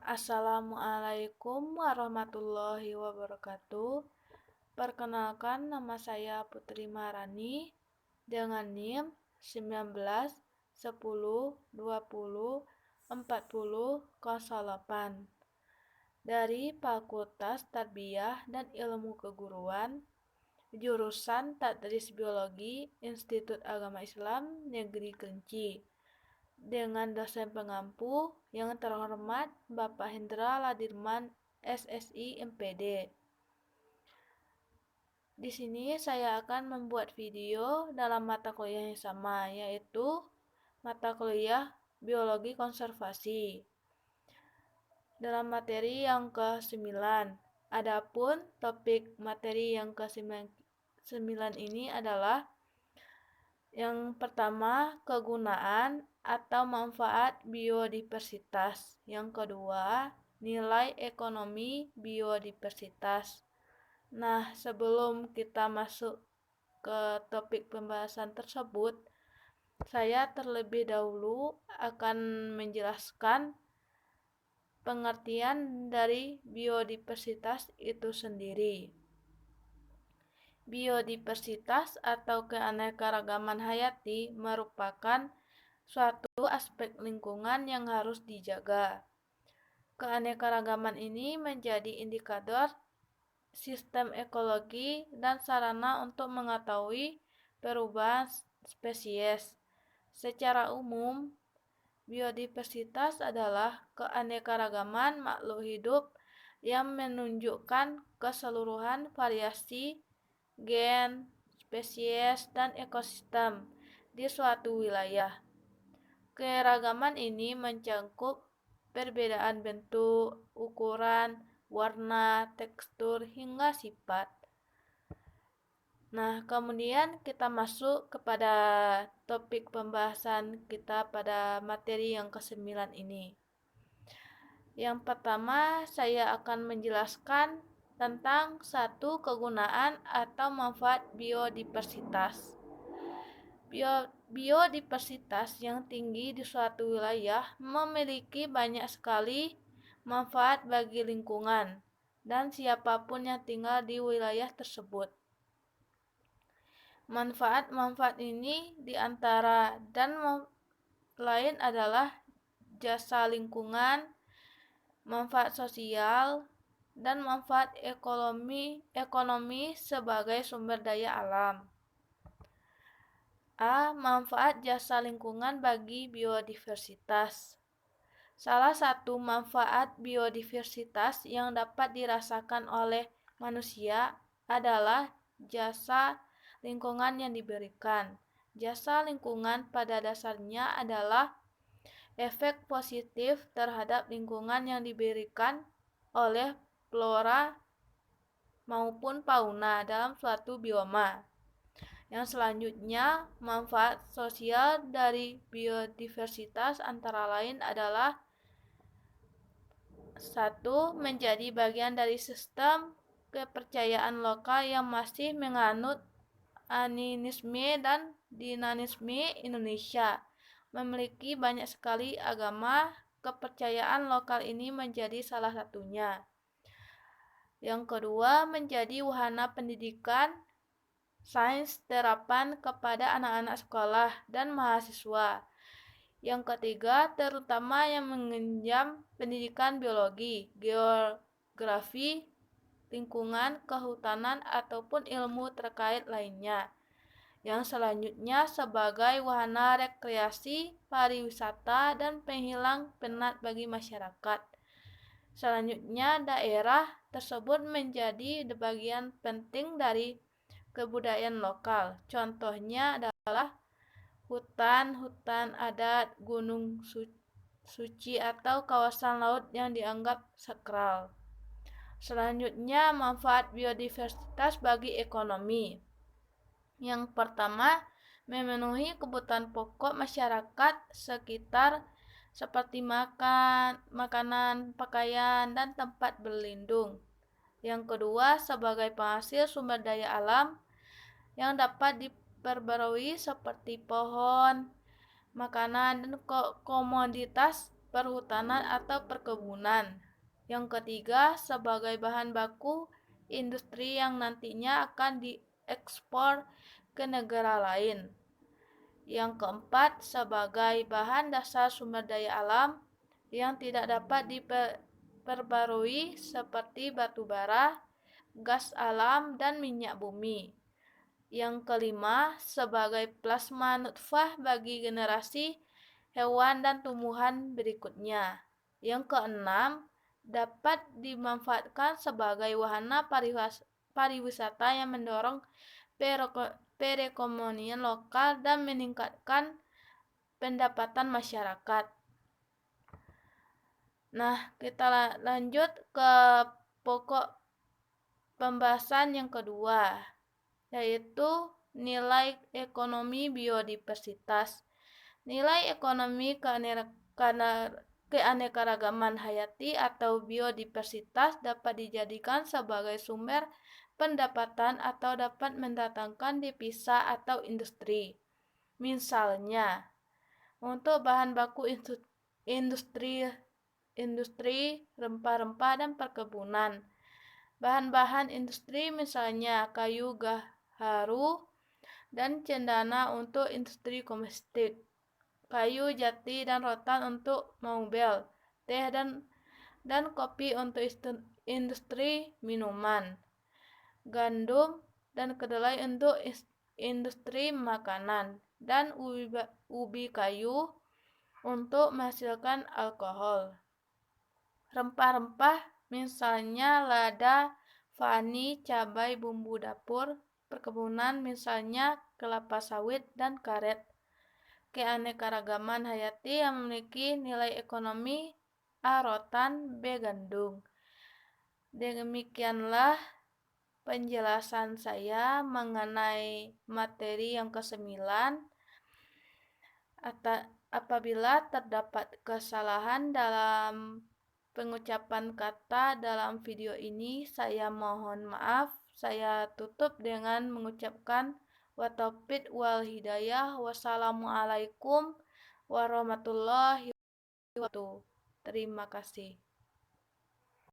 Assalamualaikum warahmatullahi wabarakatuh. Perkenalkan, nama saya Putri Maharani dengan NIM 19 10 20 40 08 dari Fakultas Tarbiyah dan Ilmu Keguruan, jurusan Tadris Biologi, Institut Agama Islam Negeri Kerinci, dengan dosen pengampu yang terhormat Bapak Hendra Ladirman SSI MPD. Di sini saya akan membuat video dalam mata kuliah yang sama, yaitu mata kuliah Biologi Konservasi dalam materi yang ke-9. Adapun topik materi yang ke-9 ini adalah yang pertama, kegunaan atau manfaat biodiversitas. Yang kedua, nilai ekonomi biodiversitas. Nah, sebelum kita masuk ke topik pembahasan tersebut, saya terlebih dahulu akan menjelaskan pengertian dari biodiversitas itu sendiri. Biodiversitas atau keanekaragaman hayati merupakan suatu aspek lingkungan yang harus dijaga. Keanekaragaman ini menjadi indikator sistem ekologi dan sarana untuk mengetahui perubahan spesies. Secara umum, biodiversitas adalah keanekaragaman makhluk hidup yang menunjukkan keseluruhan variasi gen, spesies, dan ekosistem di suatu wilayah. Keragaman ini mencakup perbedaan bentuk, ukuran, warna, tekstur, hingga sifat. Nah, kemudian kita masuk kepada topik pembahasan kita pada materi yang ke-9 ini. Yang pertama, saya akan menjelaskan tentang satu kegunaan atau manfaat biodiversitas. Biodiversitas yang tinggi di suatu wilayah memiliki banyak sekali manfaat bagi lingkungan dan siapapun yang tinggal di wilayah tersebut. Manfaat-manfaat ini diantara dan lain adalah jasa lingkungan, manfaat sosial, dan manfaat ekonomi sebagai sumber daya alam. A. Manfaat jasa lingkungan bagi biodiversitas. Salah satu manfaat biodiversitas yang dapat dirasakan oleh manusia adalah jasa lingkungan yang diberikan. Jasa lingkungan pada dasarnya adalah efek positif terhadap lingkungan yang diberikan oleh flora maupun fauna dalam suatu bioma. Yang selanjutnya, manfaat sosial dari biodiversitas antara lain adalah 1. Menjadi bagian dari sistem kepercayaan lokal yang masih menganut animisme dan dinamisme. Indonesia memiliki banyak sekali agama, kepercayaan lokal ini menjadi salah satunya. Yang kedua, menjadi wahana pendidikan sains terapan kepada anak-anak sekolah dan mahasiswa. Yang ketiga, terutama yang mengenyam pendidikan biologi, geografi, lingkungan, kehutanan, ataupun ilmu terkait lainnya. Yang selanjutnya sebagai wahana rekreasi, pariwisata, dan penghilang penat bagi masyarakat. Selanjutnya, daerah tersebut menjadi bagian penting dari kebudayaan lokal. Contohnya adalah hutan adat, gunung suci, atau kawasan laut yang dianggap sakral. Selanjutnya, manfaat biodiversitas bagi ekonomi. Yang pertama, memenuhi kebutuhan pokok masyarakat sekitar seperti makanan, pakaian, dan tempat berlindung. Yang kedua, sebagai penghasil sumber daya alam yang dapat diperbarui seperti pohon, makanan, dan komoditas perhutanan atau perkebunan. Yang ketiga, sebagai bahan baku industri yang nantinya akan diekspor ke negara lain. Yang keempat, sebagai bahan dasar sumber daya alam yang tidak dapat diperbarui seperti batu bara, gas alam, dan minyak bumi. Yang kelima, sebagai plasma nutfah bagi generasi hewan dan tumbuhan berikutnya. Yang keenam, dapat dimanfaatkan sebagai wahana pariwisata yang mendorong perekonomian lokal dan meningkatkan pendapatan masyarakat. Nah, kita lanjut ke pokok pembahasan yang kedua, yaitu nilai ekonomi biodiversitas. Nilai ekonomi keanekaragaman hayati atau biodiversitas dapat dijadikan sebagai sumber pendapatan atau dapat mendatangkan devisa atau industri. Misalnya, untuk bahan baku industri rempah-rempah dan perkebunan. Bahan-bahan industri misalnya kayu gaharu dan cendana untuk industri domestik, kayu jati dan rotan untuk mobil, teh dan kopi untuk industri minuman, gandum dan kedelai untuk industri makanan, dan ubi kayu untuk menghasilkan alkohol. Rempah-rempah misalnya lada, vanili, cabai, bumbu dapur, perkebunan misalnya kelapa sawit dan karet. Keanekaragaman hayati yang memiliki nilai ekonomi A. Rotan, B. Gandum. Demikianlah penjelasan saya mengenai materi yang ke-9. Apabila terdapat kesalahan dalam pengucapan kata dalam video ini, saya mohon maaf. Saya tutup dengan mengucapkan wa taufiq wal hidayah. Wassalamualaikum warahmatullahi wabarakatuh. Terima kasih.